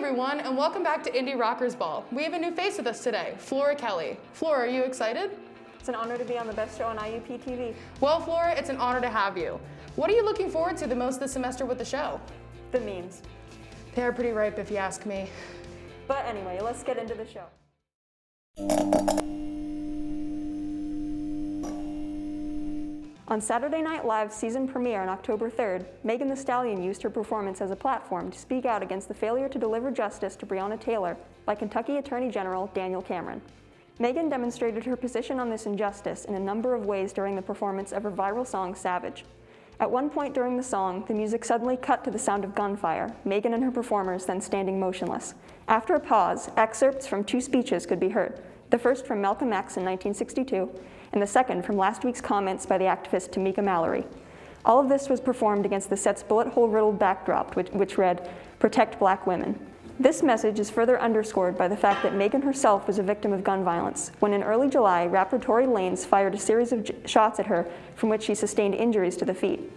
everyone, and welcome back to Indie Rockers Ball. We have a new face with us today, Flora Kelly. Flora, are you excited? It's an honor to be on the best show on IUP TV. Well, Flora, it's an honor to have you. What are you looking forward to the most this semester with the show? The memes. They are pretty ripe if you ask me. But anyway, let's get into the show. On Saturday Night Live's season premiere on October 3rd, Megan Thee Stallion used her performance as a platform to speak out against the failure to deliver justice to Breonna Taylor by Kentucky Attorney General Daniel Cameron. Megan demonstrated her position on this injustice in a number of ways during the performance of her viral song, Savage. At one point during the song, the music suddenly cut to the sound of gunfire, Megan and her performers then standing motionless. After a pause, excerpts from two speeches could be heard, the first from Malcolm X in 1962, and the second from last week's comments by the activist Tamika Mallory. All of this was performed against the set's bullet hole-riddled backdrop, which read, "Protect Black Women." This message is further underscored by the fact that Megan herself was a victim of gun violence, when in early July, rapper Tory Lanez fired a series of shots at her from which she sustained injuries to the feet.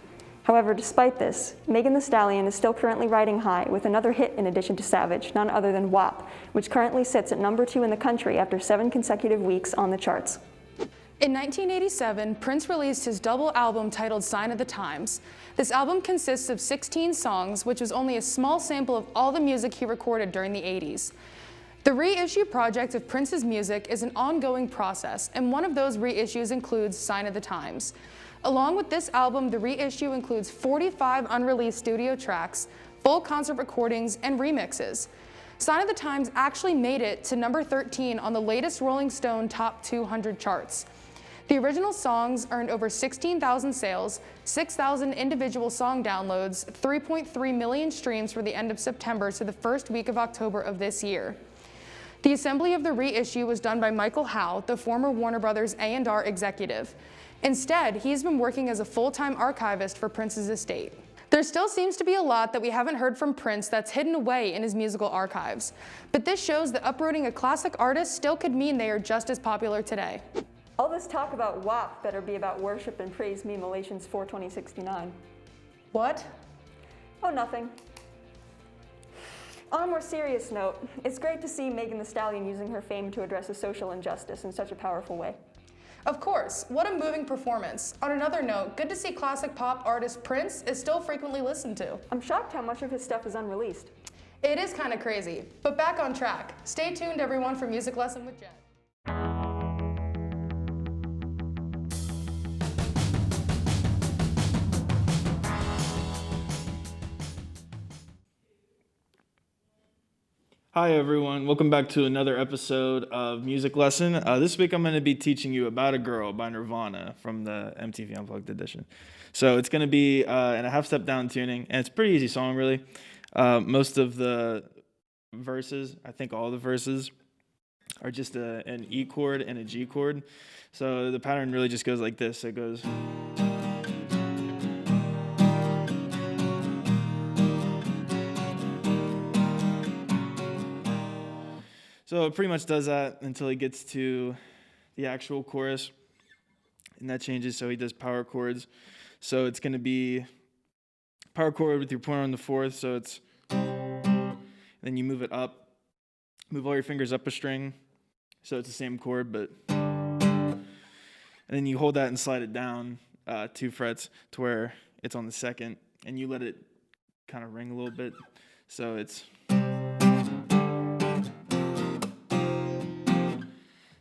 However, despite this, Megan Thee Stallion is still currently riding high with another hit in addition to Savage, none other than WAP, which currently sits at number 2 in the country after 7 consecutive weeks on the charts. In 1987, Prince released his double album titled Sign of the Times. This album consists of 16 songs, which was only a small sample of all the music he recorded during the 80s. The reissue project of Prince's music is an ongoing process, and one of those reissues includes Sign of the Times. Along with this album, the reissue includes 45 unreleased studio tracks, full concert recordings, and remixes. Sign of the Times actually made it to number 13 on the latest Rolling Stone Top 200 charts. The original songs earned over 16,000 sales, 6,000 individual song downloads, 3.3 million streams for the end of September to the first week of October of this year. The assembly of the reissue was done by Michael Howe, the former Warner Brothers A&R executive. Instead, he's been working as a full-time archivist for Prince's estate. There still seems to be a lot that we haven't heard from Prince that's hidden away in his musical archives. But this shows that uprooting a classic artist still could mean they are just as popular today. All this talk about WAP better be about worship and praise me Malations 42069. What? Oh, nothing. On a more serious note, it's great to see Megan Thee Stallion using her fame to address a social injustice in such a powerful way. Of course, what a moving performance. On another note, good to see classic pop artist Prince is still frequently listened to. I'm shocked how much of his stuff is unreleased. It is kind of crazy, but back on track. Stay tuned, everyone, for Music Lesson with Jen. Hi everyone, welcome back to another episode of Music Lesson. This week I'm going to be teaching you About a Girl by Nirvana from the MTV Unplugged edition. So it's going to be in a half-step down tuning, and it's a pretty easy song really. Most of the verses, I think all the verses, are just an E chord and a G chord. So the pattern really just goes like this. It goes... So it pretty much does that until he gets to the actual chorus, and that changes, so he does power chords. So it's going to be power chord with your pointer on the fourth, so it's, then you move it up, move all your fingers up a string, so it's the same chord, but, and then you hold that and slide it down 2 frets to where it's on the second, and you let it kind of ring a little bit, so it's...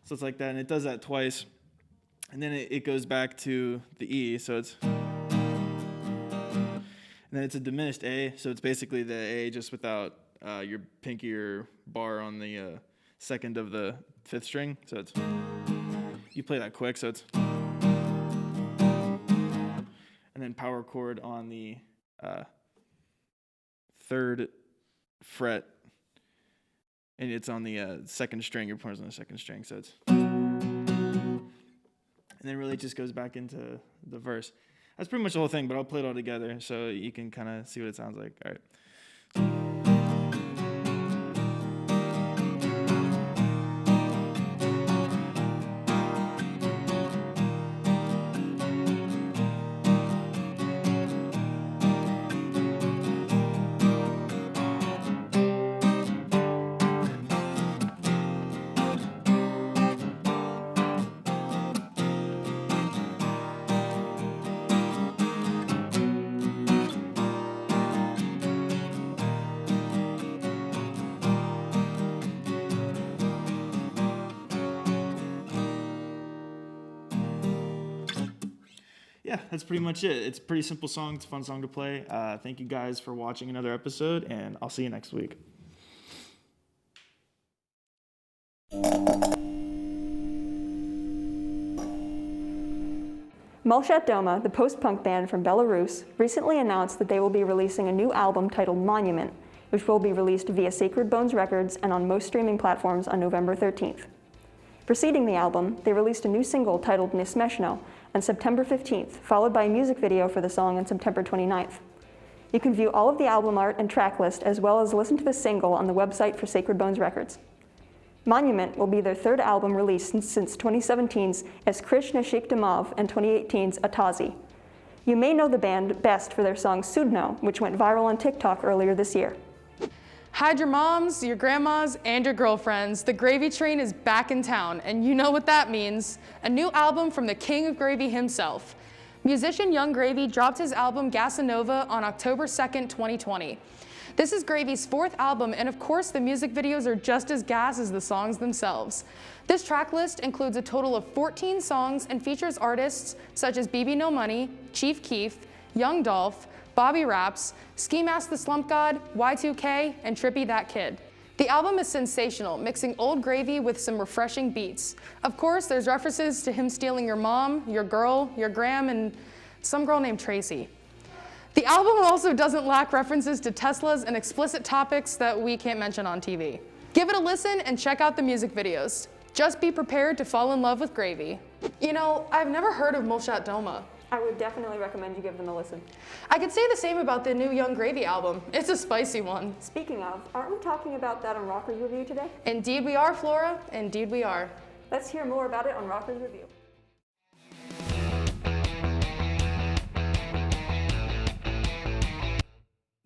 So it's like that, and it does that twice, and then it goes back to the E, so it's, and then it's a diminished A, so it's basically the A just without your pinky or bar on the second of the 5th string, so it's, you play that quick, so it's, and then power chord on the 3rd fret, and it's on the 2nd string, your pointer's on the 2nd string, so it's... And then really it just goes back into the verse. That's pretty much the whole thing, but I'll play it all together so you can kind of see what it sounds like. All right. yeah, that's pretty much it. It's a pretty simple song. It's a fun song to play. Thank you guys for watching another episode, and I'll see you next week. Molchat Doma, the post-punk band from Belarus, recently announced that they will be releasing a new album titled Monument, which will be released via Sacred Bones Records and on most streaming platforms on November 13th. Preceding the album, they released a new single titled Nesmeshno on September 15th, followed by a music video for the song on September 29th. You can view all of the album art and track list as well as listen to the single on the website for Sacred Bones Records. Monument will be their third album released since 2017's Eskrish Nashik Demov and 2018's Atazi. You may know the band best for their song Sudno, which went viral on TikTok earlier this year. Hide your moms, your grandmas, and your girlfriends. The Gravy Train is back in town, and you know what that means. A new album from the king of gravy himself. Musician Young Gravy dropped his album Gasanova on October 2nd, 2020. This is Gravy's fourth album, and of course the music videos are just as gas as the songs themselves. This track list includes a total of 14 songs and features artists such as BB No Money, Chief Keef, Young Dolph, Bobby Raps, Ski Mask the Slump God, Y2K, and Trippy That Kid. The album is sensational, mixing old Gravy with some refreshing beats. Of course, there's references to him stealing your mom, your girl, your gram, and some girl named Tracy. The album also doesn't lack references to Teslas and explicit topics that we can't mention on TV. Give it a listen and check out the music videos. Just be prepared to fall in love with Gravy. You know, I've never heard of Molchat Doma. I would definitely recommend you give them a listen. I could say the same about the new Young Gravy album. It's a spicy one. Speaking of, aren't we talking about that on Rockers Review today? Indeed we are, Flora. Indeed we are. Let's hear more about it on Rockers Review.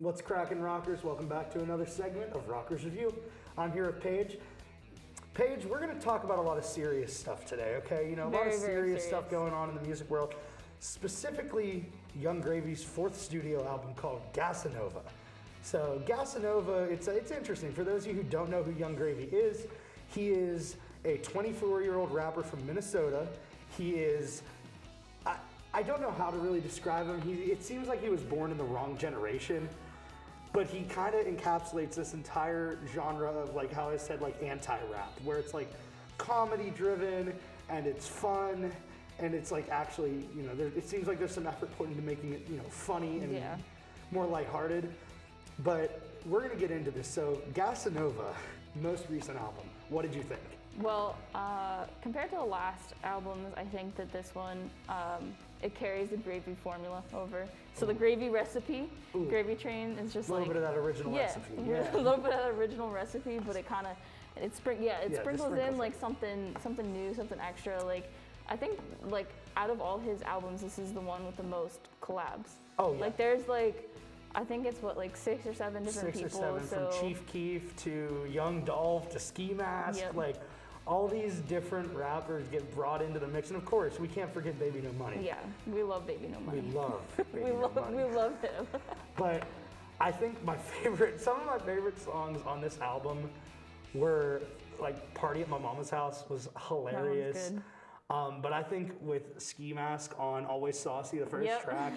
What's crackin', rockers? Welcome back to another segment of Rockers Review. I'm here with Paige. Paige, we're going to talk about a lot of serious stuff today, okay? You know, a lot of serious stuff going on in the music world. Specifically, Young Gravy's fourth studio album called Gasanova. So Gasanova, it's interesting. For those of you who don't know who Young Gravy is, he is a 24-year-old rapper from Minnesota. He is, I don't know how to really describe him. It seems like he was born in the wrong generation. But he kind of encapsulates this entire genre of, like how I said, like anti-rap, where it's like comedy driven and it's fun and it's like actually, you know, it seems like there's some effort put into making it, you know, funny and more lighthearted. But we're gonna get into this. So Gasanova, most recent album, what did you think? Well, compared to the last albums, I think that this one, it carries the Gravy formula over. So the Gravy recipe, Gravy Train is just like... A little bit of that original recipe. Yeah, a little bit of that original recipe, but it kind of, sprinkles in like something new, something extra. Like, I think like out of all his albums, this is the one with the most collabs. Oh yeah. Like there's like, I think it's what, like 6 or 7 different people. 6 or 7, from Chief Keef to Young Dolph to Ski Mask, Yep. like all these different rappers get brought into the mix. And of course, we can't forget Baby No Money. Yeah, we love Baby No Money. We love Baby No Money. We love him. But I think some of my favorite songs on this album were like Party at My Mama's House was hilarious. That one's good. But I think with Ski Mask on Always Saucy, the first Yep. track,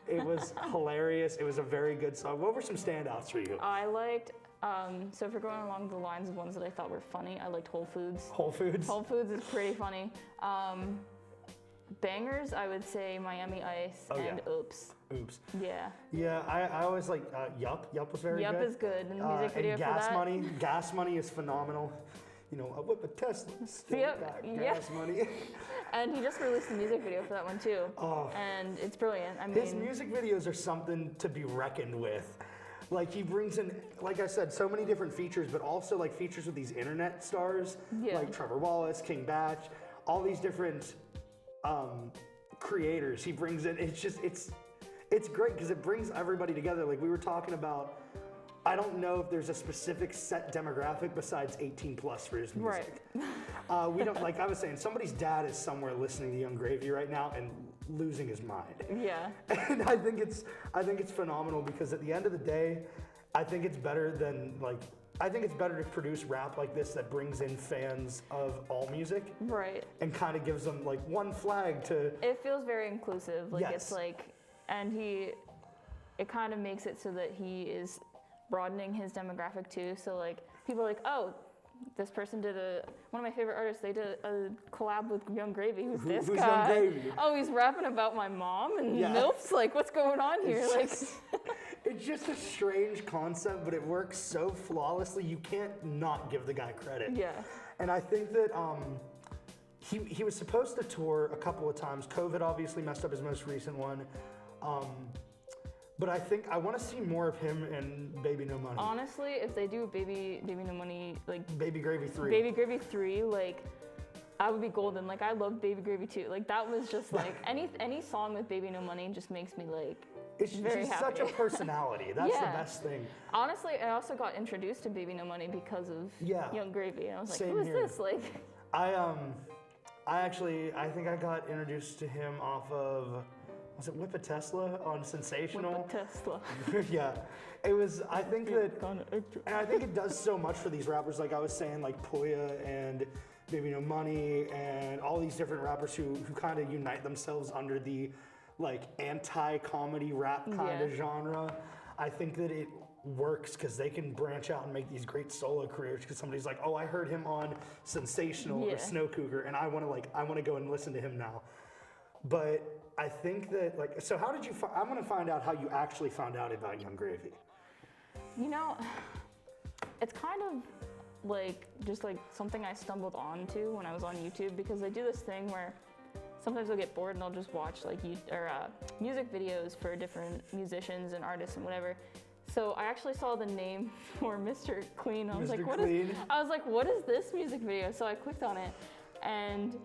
it was hilarious. It was a very good song. What were some standouts for you? I liked, so if we're going along the lines of ones that I thought were funny, I liked Whole Foods. Whole Foods? Whole Foods is pretty funny. Bangers, I would say Miami Ice and Oops. Oops. Yeah. Yeah, I always like Yup. Yup was very good. Yup is good, and the music video and for Gas that. Money. Gas Money is phenomenal. You know, I whip a Tesla, still Yep, got yeah. gas money. And he just released a music video for that one too. Oh. And it's brilliant. I mean, His music videos are something to be reckoned with. Like he brings in, like I said, so many different features, but also like features with these internet stars, Yeah. like Trevor Wallace, King Batch, all these different creators he brings in. It's great because it brings everybody together. Like we were talking about, I don't know if there's a specific set demographic besides 18 plus for his music. Right. We don't, like I was saying, somebody's dad is somewhere listening to Young Gravy right now and losing his mind. yeah. And I think it's phenomenal because at the end of the day, I think it's better than like I think it's better to produce rap like this that brings in fans of all music Right. and kind of gives them like one flag to. It feels very inclusive. Like Yes. it's like, and it kind of makes it so that he is broadening his demographic too. So like people are like, oh, this person did one of my favorite artists, they did a collab with Young Gravy. Who's this who's guy? Young Gravy? Oh, he's rapping about my mom and Yeah. MILFs? Like, what's going on here? It's Like, just- It's just a strange concept, but it works so flawlessly. You can't not give the guy credit. yeah. And I think that he was supposed to tour a couple of times. COVID obviously messed up his most recent one. But I think I want to see more of him and Baby No Money. Honestly, if they do Baby No Money, like Baby Gravy 3. Baby Gravy 3, like, I would be golden. Like, I love Baby Gravy 2. Like, that was just like, any song with Baby No Money just makes me like, He's very such a happy. personality. That's the Yeah. best thing. honestly, I also got introduced to Baby No Money because of Yeah. Young Gravy. And I was like, Same who is here. this? Like, I think I got introduced to him off of, was it Whip a Tesla on Sensational? with the Tesla. Yeah, it was. I think that, Kinda extra. and I think it does so much for these rappers. Like I was saying, like Poya and Baby No Money, and all these different rappers who kind of unite themselves under the like anti-comedy rap kind of Yeah. genre. I think that it works because they can branch out and make these great solo careers. Because somebody's like, oh, I heard him on Sensational or Yeah. Snow Cougar, and I want to go and listen to him now. But I think that like, so how did you? I'm gonna find out how you actually found out about Young Gravy. You know, it's kind of like just like something I stumbled onto when I was on YouTube, because I do this thing where sometimes I'll get bored and I'll just watch like music videos for different musicians and artists and whatever. So I actually saw the name for Mr. Clean. I was Mr. like, Clean. what is this music video? So I clicked on it, and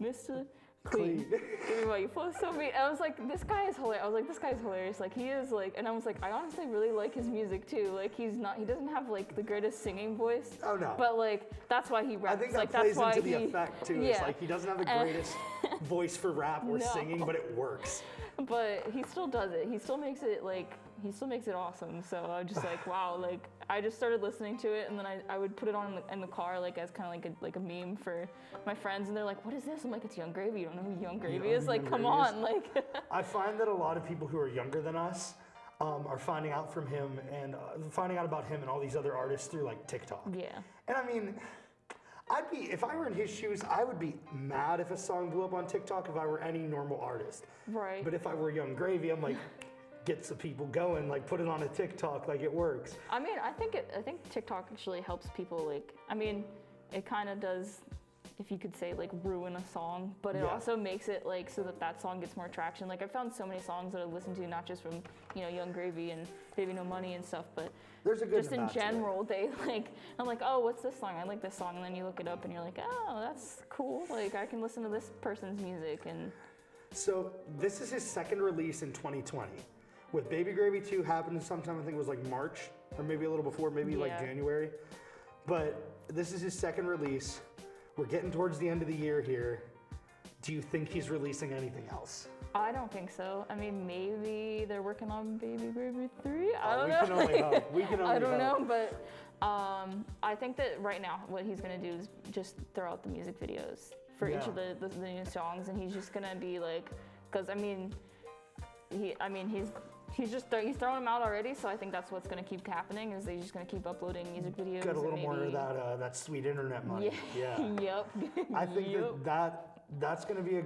Mr. Clean. Give me what you post so me. I was like, this guy is hilarious. I was like, this guy's hilarious. Like he is like, and I was like, I honestly really like his music too. Like he doesn't have like the greatest singing voice. Oh no. But like that's why he raps. I think that like plays that's why into the he, effect too. Yeah. It's like he doesn't have the greatest voice for rap or No. singing, but it works. But he still does it. He still makes it awesome. So I was just like, wow. Like I just started listening to it, and then I would put it on in the car like as kind of like a meme for my friends, and they're like, what is this? I'm like, it's Young Gravy. You don't know who Young Gravy know is? who Like, Young come Gravy is? on. Like I find that a lot of people who are younger than us are finding out from him and finding out about him and all these other artists through like TikTok. yeah. And I mean, if I were in his shoes, I would be mad if a song blew up on TikTok if I were any normal artist. Right. But if I were Young Gravy, I'm like, gets the people going, like put it on a TikTok, like it works. I mean, I think TikTok actually helps people. Like, I mean, it kind of does, if you could say, like ruin a song, but it Yeah. also makes it like so that song gets more traction. Like I found so many songs that I listened to, not just from Young Gravy and Baby No Money and stuff, but There's a good just in and a bad to it. general, they like. I'm like, oh, what's this song? I like this song, and then you look it up, and you're like, oh, that's cool. Like I can listen to this person's music, and So this is his second release in 2020. With Baby Gravy 2 happening sometime, I think it was like March, or maybe a little before, maybe like Yeah. January. But this is his second release. We're getting towards the end of the year here. Do you think he's releasing anything else? I don't think so. I mean, maybe they're working on Baby Gravy 3. I Oh, don't we know. can only hope. We can only I don't hope. know, but I think that right now what he's gonna do is just throw out the music videos for each Yeah. of the new songs, and he's just gonna be like, because he's throwing them out already. So I think that's what's gonna keep happening, is they're just gonna keep uploading music videos. Got a little and more of maybe- that sweet internet money. Yeah. Yep. I think Yep. that's going to be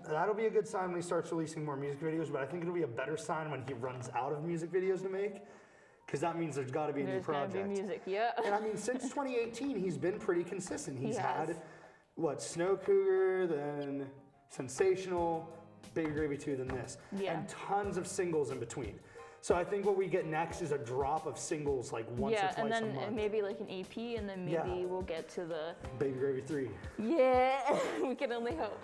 that'll be a good sign when he starts releasing more music videos, but I think it'll be a better sign when he runs out of music videos to make, because that means there's got to be a new There's gonna project. be music. Yeah. And I mean, since 2018, he's been pretty consistent. He's has. had, Snow Cougar, then Sensational, Baby Gravy 2, then this. Yeah. And tons of singles in between. So I think what we get next is a drop of singles like once or Yeah, twice and a then month. maybe like an EP, and then maybe Yeah. we'll get to the Baby Gravy 3. yeah. We can only hope.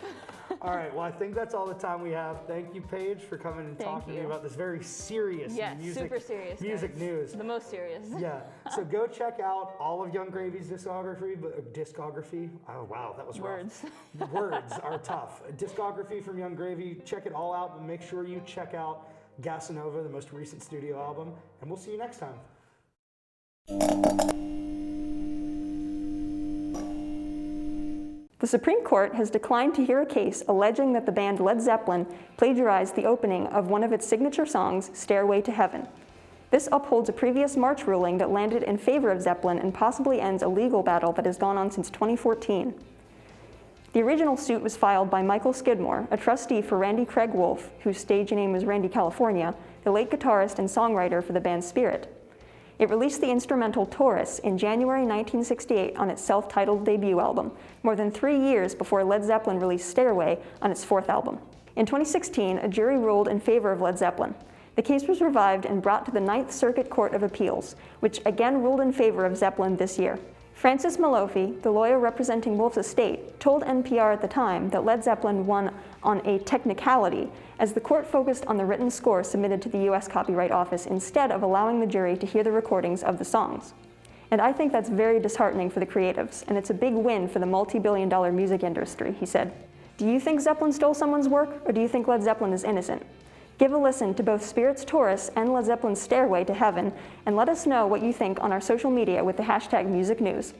All right, well, I think that's all the time we have. Thank you, Paige, for coming and Thank talking to me you. about this very serious Yeah, music, super serious. music guys. news. The most serious. Yeah, so go check out all of Young Gravy's discography. Oh, wow, that was rough. Words. Words are tough. Discography from Young Gravy. Check it all out, but make sure you check out Gasanova, the most recent studio album, and we'll see you next time. The Supreme Court has declined to hear a case alleging that the band Led Zeppelin plagiarized the opening of one of its signature songs, Stairway to Heaven. This upholds a previous March ruling that landed in favor of Zeppelin and possibly ends a legal battle that has gone on since 2014. The original suit was filed by Michael Skidmore, a trustee for Randy Craig Wolf, whose stage name was Randy California, the late guitarist and songwriter for the band Spirit. It released the instrumental Taurus in January 1968 on its self-titled debut album, more than 3 years before Led Zeppelin released Stairway on its fourth album. In 2016, a jury ruled in favor of Led Zeppelin. The case was revived and brought to the Ninth Circuit Court of Appeals, which again ruled in favor of Zeppelin this year. Francis Malofy, the lawyer representing Wolf's estate, told NPR at the time that Led Zeppelin won on a technicality, as the court focused on the written score submitted to the U.S. Copyright Office instead of allowing the jury to hear the recordings of the songs. And I think that's very disheartening for the creatives, and it's a big win for the multi-billion-dollar music industry, he said. Do you think Zeppelin stole someone's work, or do you think Led Zeppelin is innocent? Give a listen to both Spirit's Taurus and Led Zeppelin's Stairway to Heaven, and let us know what you think on our social media with the hashtag #MusicNews.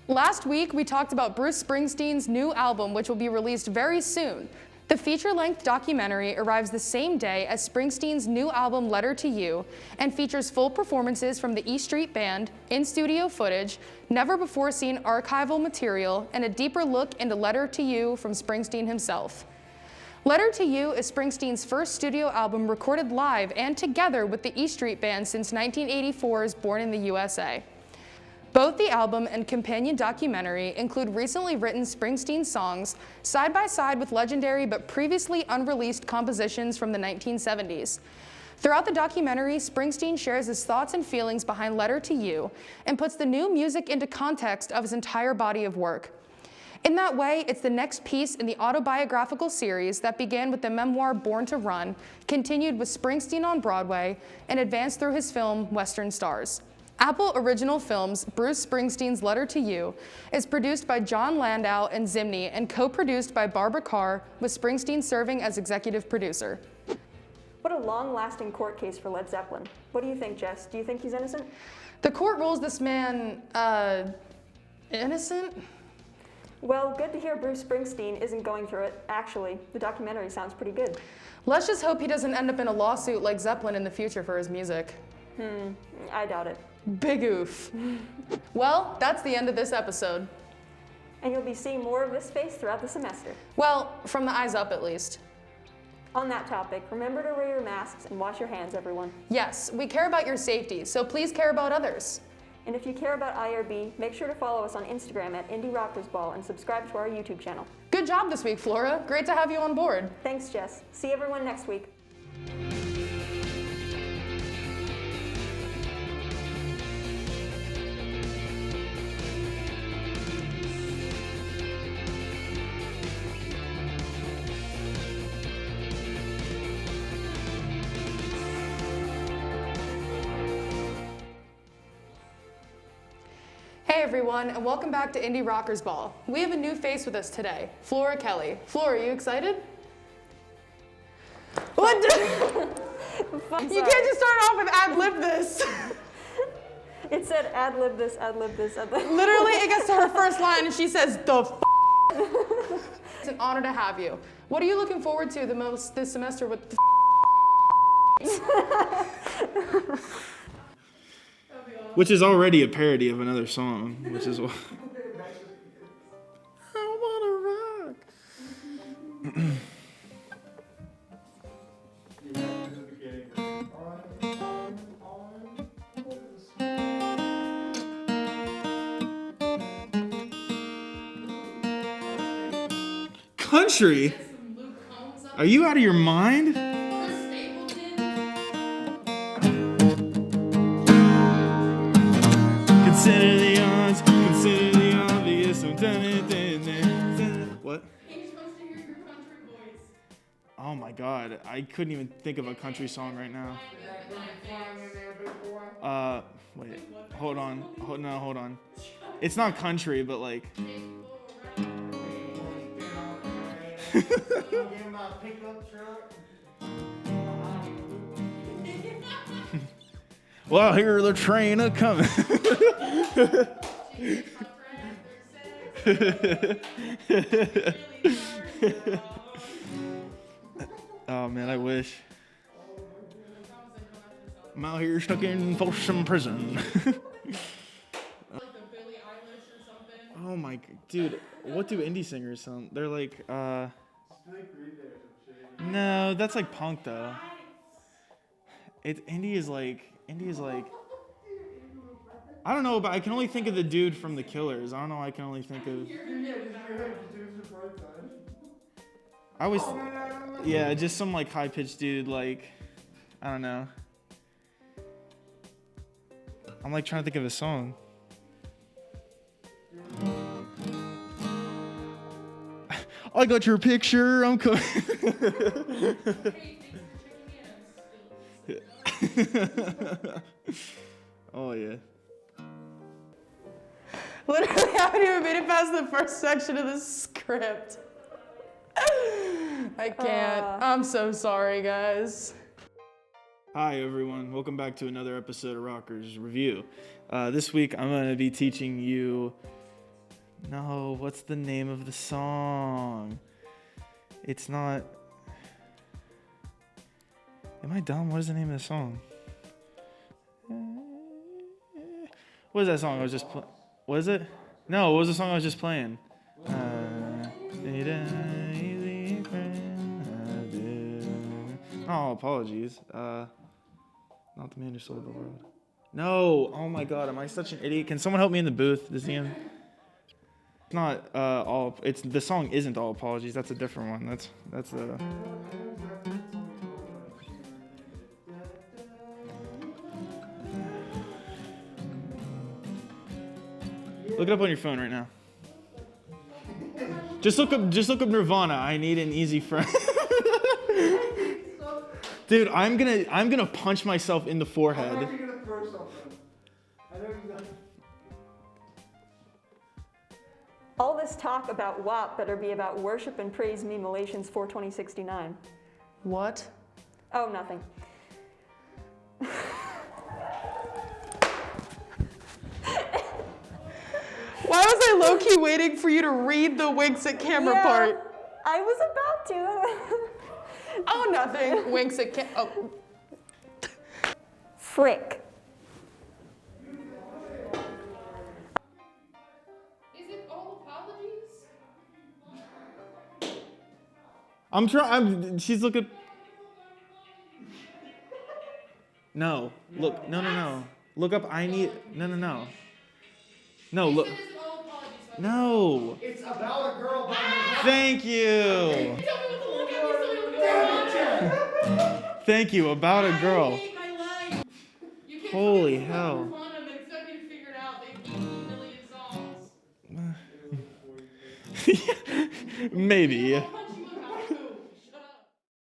Last week, we talked about Bruce Springsteen's new album, which will be released very soon. The feature-length documentary arrives the same day as Springsteen's new album, Letter to You, and features full performances from the E Street Band, in-studio footage, never-before-seen archival material, and a deeper look into Letter to You from Springsteen himself. Letter to You is Springsteen's first studio album recorded live and together with the E Street Band since 1984's Born in the USA. Both the album and companion documentary include recently written Springsteen songs side by side with legendary but previously unreleased compositions from the 1970s. Throughout the documentary, Springsteen shares his thoughts and feelings behind Letter to You and puts the new music into context of his entire body of work. In that way, it's the next piece in the autobiographical series that began with the memoir Born to Run, continued with Springsteen on Broadway, and advanced through his film Western Stars. Apple Original Films' Bruce Springsteen's Letter to You is produced by John Landau and Zimney and co-produced by Barbara Carr, with Springsteen serving as executive producer. What a long-lasting court case for Led Zeppelin. What do you think, Jess? Do you think he's innocent? The court rules this man, innocent? Well, good to hear Bruce Springsteen isn't going through it. Actually, the documentary sounds pretty good. Let's just hope he doesn't end up in a lawsuit like Zeppelin in the future for his music. I doubt it. Big oof. Well, that's the end of this episode. And you'll be seeing more of this face throughout the semester. Well, from the eyes up at least. On that topic, remember to wear your masks and wash your hands, everyone. Yes, we care about your safety, so please care about others. And if you care about IRB, make sure to follow us on Instagram at Indie Rockers Ball and subscribe to our YouTube channel. Good job this week, Flora. Great to have you on board. Thanks, Jess. See everyone next week. Hey everyone, and welcome back to Indie Rockers Ball. We have a new face with us today, Flora Kelly. Flora, are you excited? What? You can't just start off with ad-lib this. It said ad-lib this, ad-lib this, ad-lib. Literally, it gets to her first line and she says, the f***. It's an honor to have you. What are you looking forward to the most this semester with the Which is already a parody of another song, which is why. I wanna rock. Country? Are you out of your mind? Consider the odds, consider the obvious. What? Oh my god, I couldn't even think of a country song right now. Wait, hold on. Hold on. It's not country, but like. Well, I hear the train a coming. Oh man, I wish. I'm out here stuck in Folsom Prison. Oh my, dude, what do indie singers sound? They're like, no, that's like punk though. Indie is like, I don't know, but I can only think of the dude from The Killers. I don't know, I can only think of. I was, yeah, just some like high pitched dude, like, I don't know. I'm like trying to think of a song. I got your picture. I'm coming. Oh yeah. Literally haven't even made it past the first section of the script. I can't. I'm so sorry, guys. Hi everyone, welcome back to another episode of Rockers Review. This week I'm going to be teaching you, no, what's the name of the song? It's not, am I dumb? What is the name of the song? What is that song I was just playing? What is it? No, what was the song I was just playing? Oh, apologies. Not the man who sold the world. No. Oh my God. Am I such an idiot? Can someone help me in the booth? It's not all. It's the song isn't all apologies. That's a different one. That's a. Look it up on your phone right now. Just look up Nirvana. I need an easy friend. Dude, I'm gonna punch myself in the forehead. I'm actually gonna throw something. I know exactly. All this talk about WAP better be about worship and praise me, Galatians 4:20-69. What? Oh, nothing. Why was I low-key waiting for you to read the winks at camera part? I was about to. Oh, nothing. Winks at camera. Oh. Frick. Is it all apologies? I'm trying. She's looking. No. Look. No. Look up. I need. No. No. Look. No. It's about a girl. Thank you. Thank you. About a girl. Holy hell. Maybe.